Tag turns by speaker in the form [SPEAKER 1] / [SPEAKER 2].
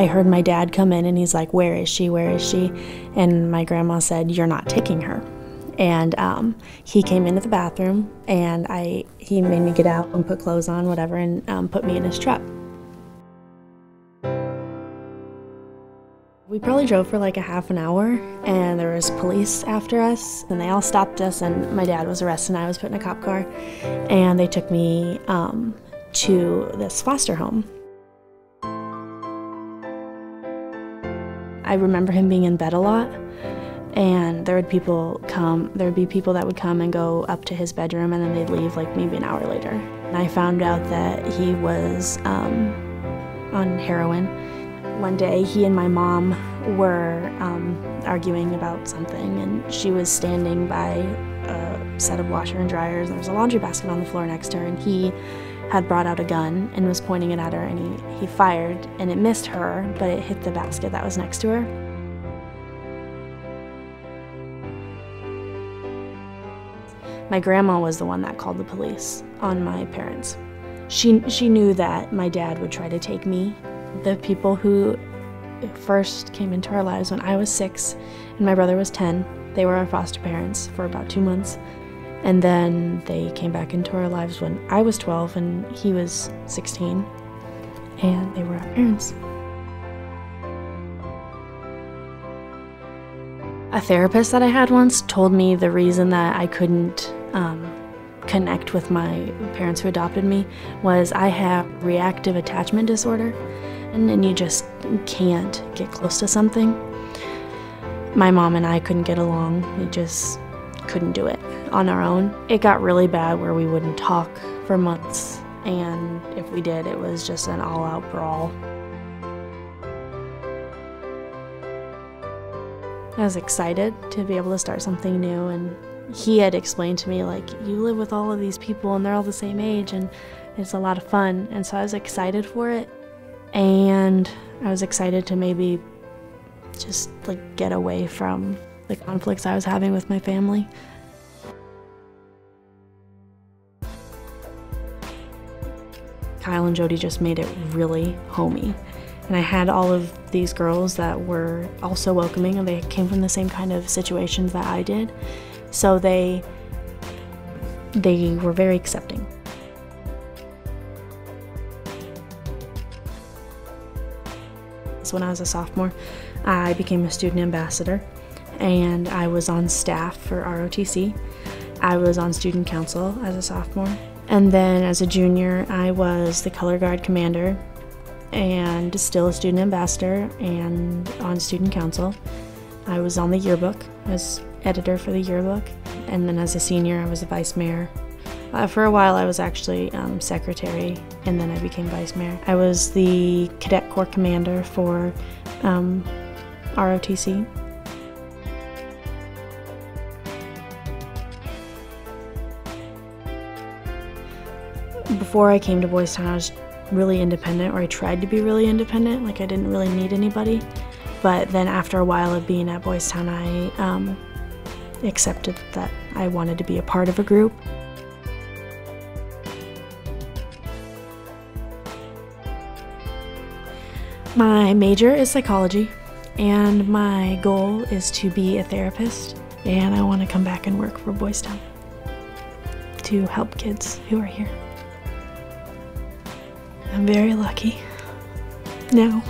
[SPEAKER 1] I heard my dad come in and he's like, "Where is she? Where is she?" And my grandma said, "You're not taking her." And he came into the bathroom and he made me get out and put clothes on, whatever, and put me in his truck. We probably drove for like a half an hour, and there was police after us, and they all stopped us, and my dad was arrested and I was put in a cop car, and they took me to this foster home. I remember him being in bed a lot, and there would be people that would come and go up to his bedroom, and then they'd leave like maybe an hour later. And I found out that he was on heroin. One day he and my mom were arguing about something, and she was standing by a set of washer and dryers. There was a laundry basket on the floor next to her, and he had brought out a gun and was pointing it at her, and he fired, and it missed her, but it hit the basket that was next to her. My grandma was the one that called the police on my parents. She knew that my dad would try to take me. The people who first came into our lives when I was 6 and my brother was 10, they were our foster parents for about 2 months. And then they came back into our lives when I was 12 and he was 16, and they were our parents. A therapist that I had once told me the reason that I couldn't connect with my parents who adopted me was I have reactive attachment disorder, and you just can't get close to something. My mom and I couldn't get along. We just couldn't do it on our own. It got really bad where we wouldn't talk for months, and if we did, it was just an all-out brawl. I was excited to be able to start something new, and he had explained to me, like, you live with all of these people and they're all the same age and it's a lot of fun, and so I was excited for it, and I was excited to maybe just like get away from the conflicts I was having with my family. Kyle and Jodi just made it really homey. And I had all of these girls that were also welcoming, and they came from the same kind of situations that I did. So they were very accepting. So when I was a sophomore, I became a student ambassador, and I was on staff for ROTC. I was on student council as a sophomore. And then as a junior, I was the color guard commander and still a student ambassador and on student council. I was on the yearbook. I was editor for the yearbook. And then as a senior, I was the vice mayor. For a while, I was actually secretary, and then I became vice mayor. I was the cadet corps commander for ROTC. Before I came to Boys Town, I was really independent, or I tried to be really independent, like I didn't really need anybody. But then after a while of being at Boys Town, I accepted that I wanted to be a part of a group. My major is psychology, and my goal is to be a therapist, and I want to come back and work for Boys Town to help kids who are here. I'm very lucky now.